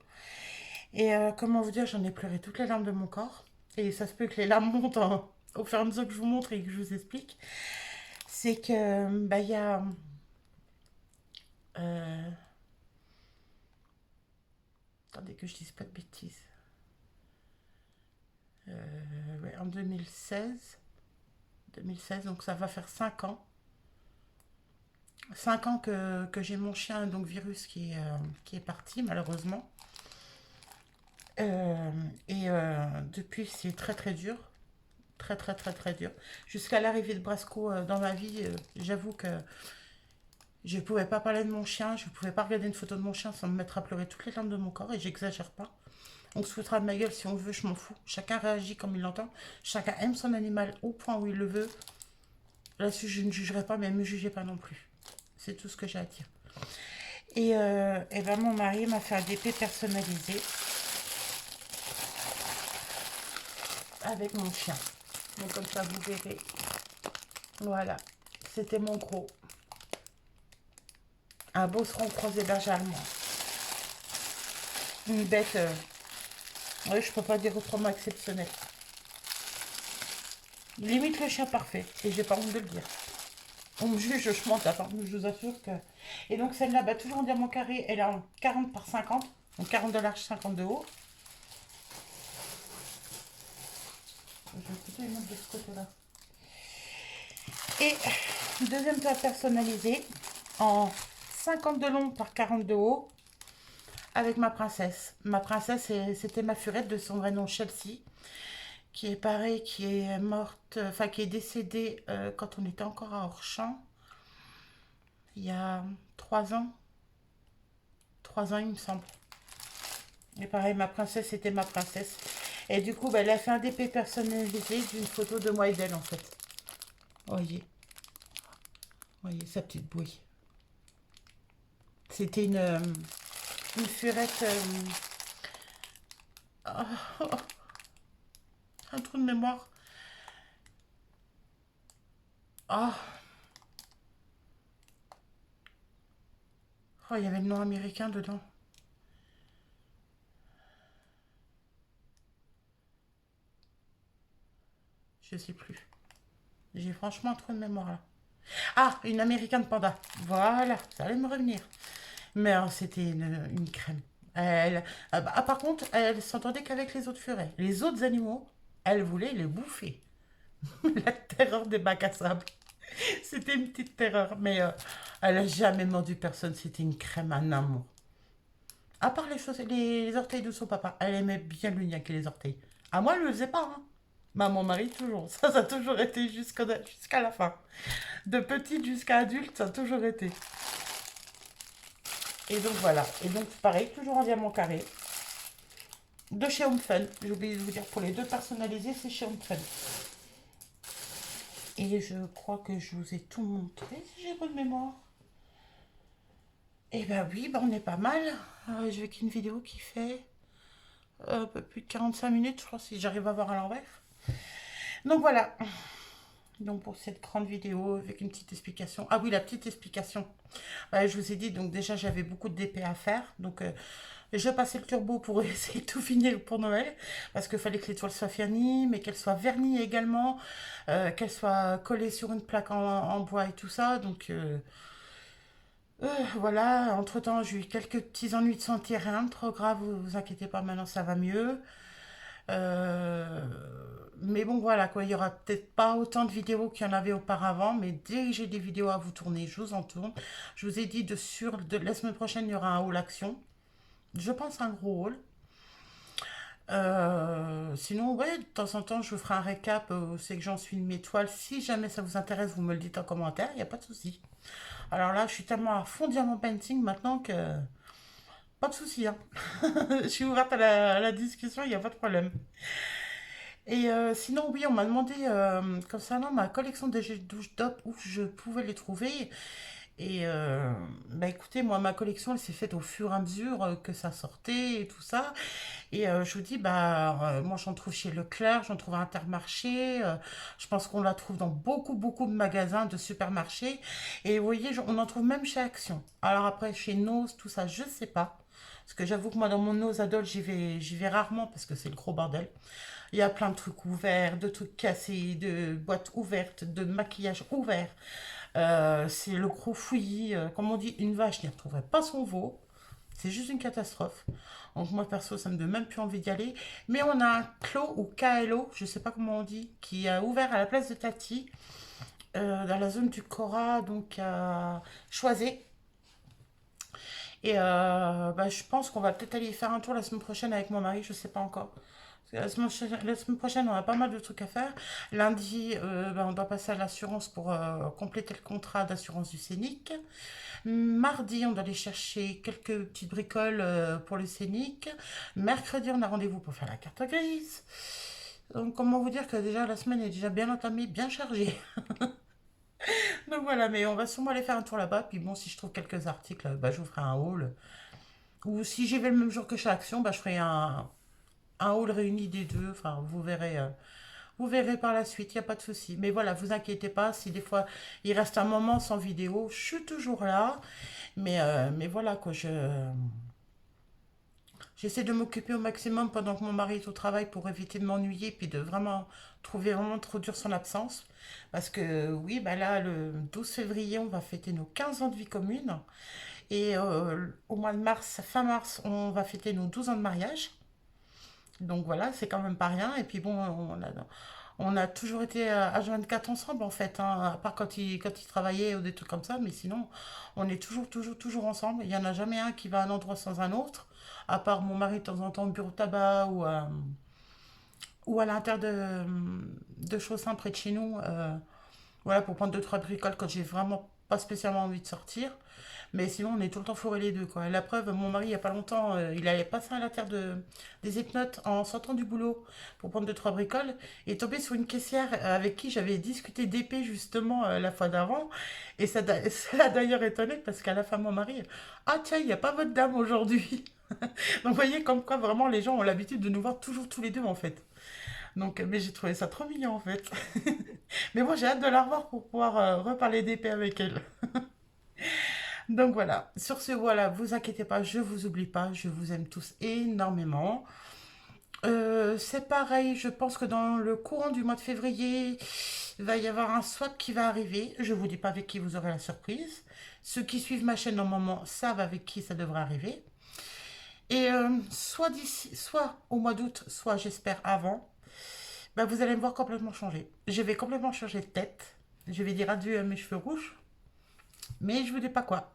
Speaker 1: Et comment vous dire, j'en ai pleuré toutes les larmes de mon corps. Et ça se peut que les larmes montent au fur et à mesure que je vous montre et que je vous explique. C'est que, bah, il y a... euh, attendez que je dise pas de bêtises. Ouais, en 2016. 2016, donc ça va faire 5 ans. 5 ans que j'ai mon chien, donc Virus, qui est parti, malheureusement. Euh, et depuis, c'est très très dur. Très très très très dur. Jusqu'à l'arrivée de Brasco dans ma vie, j'avoue que je ne pouvais pas parler de mon chien, je ne pouvais pas regarder une photo de mon chien sans me mettre à pleurer toutes les larmes de mon corps, et j'exagère pas. On se foutra de ma gueule si on veut, je m'en fous. Chacun réagit comme il l'entend. Chacun aime son animal au point où il le veut. Là-dessus, je ne jugerai pas, mais ne me jugez pas non plus. C'est tout ce que j'ai à dire. Et ben mon mari m'a fait un DP personnalisé avec mon chien. Donc comme ça, vous verrez. Voilà, c'était mon gros. Un Beauceron croisé berger allemand. Une bête, ouais, je peux pas dire autrement, exceptionnelle. Limite le chien parfait, et j'ai pas honte de le dire. On me juge, je monte, par contre, je vous assure que... Et donc celle-là, bah, toujours en diamant carré, elle est en 40 par 50, donc 40 de large, 50 de haut. Je vais plutôt les mettre de ce côté-là. Et deuxième toile personnalisée, en 50 de long par 40 de haut, avec ma princesse. Ma princesse, c'était ma furette de son vrai nom Chelsea, qui est pareil, qui est morte, enfin qui est décédée quand on était encore à Orchamps, il y a 3 ans. 3 ans, il me semble. Et pareil, ma princesse, c'était ma princesse. Et du coup, bah, elle a fait un DP personnalisé d'une photo de moi et d'elle, en fait. Voyez. Voyez, sa petite bouille. C'était une furette... oh, un trou de mémoire. Oh. Oh, il y avait le nom américain dedans. Je sais plus. J'ai franchement un trou de mémoire là. Ah, une américaine panda. Voilà, ça allait me revenir. Mais c'était une crème. Par contre, elle s'entendait qu'avec les autres furets. Les autres animaux, elle voulait les bouffer. La terreur des bacs à sable. C'était une petite terreur. Mais elle a jamais mordu personne. C'était une crème, un amour. À part les orteils de son papa. Elle aimait bien lui niaquer les orteils. À moi, elle ne le faisait pas. Hein. Bah, mon mari, toujours. Ça a toujours été jusqu'à la fin. De petite jusqu'à adulte, ça a toujours été. Et donc voilà. Et donc pareil, toujours en diamant carré. De chez Home Fun. J'ai oublié de vous dire, pour les deux personnalisés, c'est chez Home Fun. Et je crois que je vous ai tout montré, si j'ai bonne mémoire. Et bah oui, bah on est pas mal. Je vais qu'une vidéo qui fait un peu plus de 45 minutes, je crois, si j'arrive à voir à l'envers. Donc voilà. Donc pour cette grande vidéo avec une petite explication. Ah oui, la petite explication. Je vous ai dit, donc déjà j'avais beaucoup de DP à faire. Donc je passais le turbo pour essayer de tout finir pour Noël. Parce qu'il fallait que les toiles soient finies, mais qu'elles soient vernies également. Qu'elles soient collées sur une plaque en bois et tout ça. Donc voilà, entre-temps j'ai eu quelques petits ennuis de santé, rien de trop grave, vous inquiétez pas, maintenant ça va mieux. Euh, mais bon, voilà, quoi, il y aura peut-être pas autant de vidéos qu'il y en avait auparavant, mais dès que j'ai des vidéos à vous tourner, je vous en tourne. Je vous ai dit de la semaine prochaine, il y aura un haul action. Je pense un gros haul. Sinon, ouais, de temps en temps, je vous ferai un récap c'est que j'en suis de mes toiles. Si jamais ça vous intéresse, vous me le dites en commentaire, il n'y a pas de souci. Alors là, je suis tellement à fond diamant painting maintenant que pas de souci. Hein. Je suis ouverte à la discussion, il n'y a pas de problème. Et sinon, oui, on m'a demandé concernant ma collection de gels douche DOP où je pouvais les trouver. Et bah écoutez, moi, ma collection, elle s'est faite au fur et à mesure que ça sortait et tout ça. Et je vous dis, moi, j'en trouve chez Leclerc, j'en trouve à Intermarché. Je pense qu'on la trouve dans beaucoup, beaucoup de magasins, de supermarchés. Et vous voyez, on en trouve même chez Action. Alors après, chez Nose, tout ça, je sais pas. Parce que j'avoue que moi, dans mon Nose Adol, j'y vais rarement parce que c'est le gros bordel. Il y a plein de trucs ouverts, de trucs cassés, de boîtes ouvertes, de maquillage ouvert. C'est le gros fouillis. Comme on dit, une vache n'y retrouverait pas son veau. C'est juste une catastrophe. Donc moi, perso, ça me donne même plus envie d'y aller. Mais on a un Clos ou KLO, je sais pas comment on dit, qui a ouvert à la place de Tati, dans la zone du Cora, donc à Choisé. Et je pense qu'on va peut-être aller y faire un tour la semaine prochaine avec mon mari, je sais pas encore. La semaine prochaine, on a pas mal de trucs à faire. Lundi, on doit passer à l'assurance pour compléter le contrat d'assurance du Scénic. Mardi, on doit aller chercher quelques petites bricoles pour le Scénic. Mercredi, on a rendez-vous pour faire la carte grise. Donc, comment vous dire que déjà la semaine est déjà bien entamée, bien chargée. Donc voilà, mais on va sûrement aller faire un tour là-bas. Puis bon, si je trouve quelques articles, bah, je vous ferai un haul. Ou si j'y vais le même jour que chez Action, bah, je ferai un haul réuni des deux. Enfin, vous verrez par la suite, il n'y a pas de souci. Mais voilà, vous inquiétez pas, si des fois il reste un moment sans vidéo, je suis toujours là. Mais voilà, quoi, j'essaie de m'occuper au maximum pendant que mon mari est au travail pour éviter de m'ennuyer, puis de vraiment trouver vraiment trop dur son absence. Parce que oui, bah là, le 12 février, on va fêter nos 15 ans de vie commune. Et au mois de mars, fin mars, on va fêter nos 12 ans de mariage. Donc voilà, c'est quand même pas rien. Et puis bon, on a toujours été à H24 ensemble en fait, hein, à part quand il travaillait ou des trucs comme ça. Mais sinon, on est toujours ensemble. Il n'y en a jamais un qui va à un endroit sans un autre. À part mon mari de temps en temps au bureau de tabac ou à l'intérieur de Chaussin près de chez nous. Voilà, pour prendre deux, trois bricoles quand j'ai vraiment pas spécialement envie de sortir. Mais sinon, on est tout le temps fourrés les deux, quoi. Et la preuve, mon mari, il y a pas longtemps, il allait passer à la terre des Epnotes en sortant du boulot pour prendre deux, trois bricoles. Il est tombé sur une caissière avec qui j'avais discuté d'épée, justement, la fois d'avant. Et ça l'a d'ailleurs étonné parce qu'à la fin, mon mari, ah tiens, il n'y a pas votre dame aujourd'hui. Donc, vous voyez, comme quoi, vraiment, les gens ont l'habitude de nous voir toujours tous les deux, en fait. Donc, mais j'ai trouvé ça trop mignon, en fait. Mais moi, j'ai hâte de la revoir pour pouvoir reparler d'épée avec elle. Donc voilà, sur ce, voilà, vous inquiétez pas, je vous oublie pas, je vous aime tous énormément. C'est pareil, je pense que dans le courant du mois de février, il va y avoir un swap qui va arriver. Je vous dis pas avec qui vous aurez la surprise. Ceux qui suivent ma chaîne normalement savent avec qui ça devrait arriver. Et soit d'ici, soit au mois d'août, soit j'espère avant, bah, vous allez me voir complètement changer. Je vais complètement changer de tête. Je vais dire adieu à mes cheveux rouges, mais je vous dis pas quoi.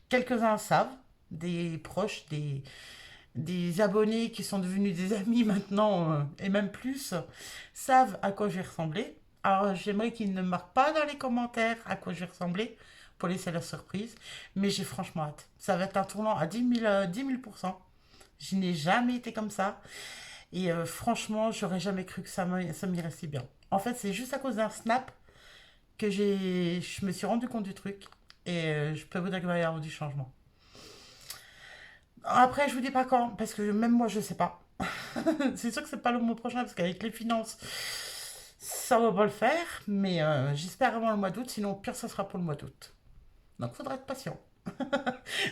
Speaker 1: Quelques-uns savent, des proches, des abonnés qui sont devenus des amis maintenant, et même plus, savent à quoi je vais ressembler. Alors j'aimerais qu'ils ne marquent pas dans les commentaires à quoi je vais ressembler pour laisser la surprise, mais j'ai franchement hâte. Ça va être un tournant à 10 000%. Je n'ai jamais été comme ça. Et franchement, j'aurais jamais cru que ça m'irait si bien. En fait, c'est juste à cause d'un snap que je me suis rendu compte du truc. Et je peux vous dire qu'il va y avoir du changement. Après, je vous dis pas quand, parce que même moi, je sais pas. C'est sûr que c'est pas le mois prochain, parce qu'avec les finances, ça va pas le faire. Mais j'espère avant le mois d'août, sinon au pire, ça sera pour le mois d'août. Donc, faudra être patient.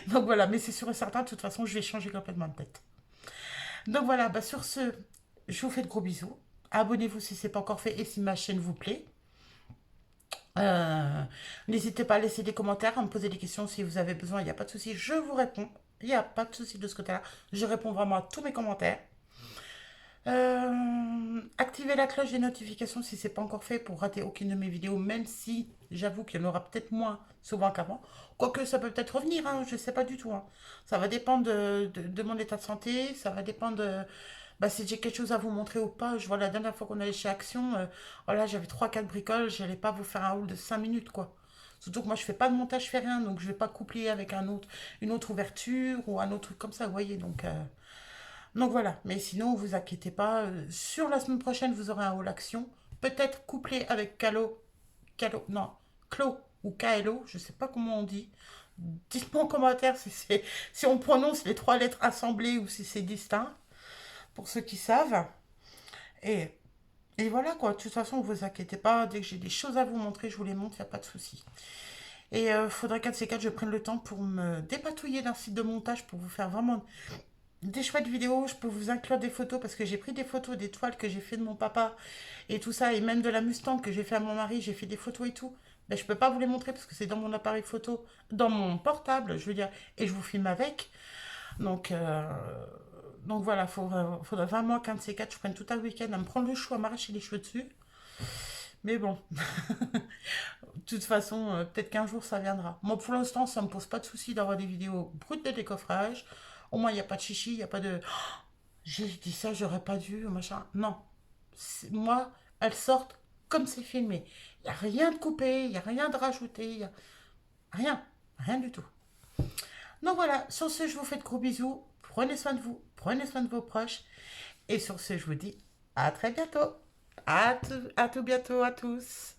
Speaker 1: Donc voilà, mais c'est sûr et certain, de toute façon, je vais changer complètement de tête. Donc voilà, bah sur ce, je vous fais de gros bisous. Abonnez-vous si ce n'est pas encore fait et si ma chaîne vous plaît. Euh, N'hésitez pas à laisser des commentaires, à me poser des questions si vous avez besoin, il n'y a pas de souci, je vous réponds. Il n'y a pas de souci de ce côté-là. Je réponds vraiment à tous mes commentaires. Activez la cloche des notifications si ce n'est pas encore fait pour rater aucune de mes vidéos, même si j'avoue qu'il y en aura peut-être moins souvent qu'avant. Quoique ça peut peut-être revenir, hein, je ne sais pas du tout, hein. Ça va dépendre de mon état de santé, ça va dépendre de bah, si j'ai quelque chose à vous montrer ou pas. Je vois la dernière fois qu'on allait chez Action, voilà, j'avais trois quatre bricoles, je n'allais pas vous faire un haul de 5 minutes, quoi. Surtout que moi je fais pas de montage, je fais rien, donc je vais pas coupler avec une autre ouverture ou un autre truc comme ça, vous voyez. Donc voilà, mais sinon, vous inquiétez pas. Sur la semaine prochaine, vous aurez un haul action. Peut-être couplé avec non, Clo ou KLO, je sais pas comment on dit. Dites-moi en commentaire si on prononce les trois lettres assemblées ou si c'est distinct, pour ceux qui savent. Et, et voilà quoi, de toute façon, vous inquiétez pas. Dès que j'ai des choses à vous montrer, je vous les montre, il n'y a pas de souci. Et faudrait qu'un de ces quatre, je prenne le temps pour me dépatouiller d'un site de montage pour vous faire vraiment des chouettes vidéos. Je peux vous inclure des photos parce que j'ai pris des photos des toiles que j'ai fait de mon papa et tout ça, et même de la Mustang que j'ai fait à mon mari, j'ai fait des photos et tout. Ben, je peux pas vous les montrer parce que c'est dans mon appareil photo, dans mon portable, je veux dire, et je vous filme avec. Donc, euh, donc voilà, faudrait vraiment qu'un de ces quatre, je prenne tout un week-end à me prendre le chou, à m'arracher les cheveux dessus. Mais bon, de toute façon, peut-être qu'un jour ça viendra. Moi, pour l'instant, ça me pose pas de souci d'avoir des vidéos brutes de décoffrage. Au moins, il n'y a pas de chichi, il n'y a pas de j'ai dit ça, j'aurais pas dû, machin. Non. Moi, elles sortent comme c'est filmé. Il n'y a rien de coupé, il n'y a rien de rajouté, il y a rien. Rien du tout. Donc voilà, sur ce, je vous fais de gros bisous. Prenez soin de vous, prenez soin de vos proches. Et sur ce, je vous dis à très bientôt. À tout bientôt à tous.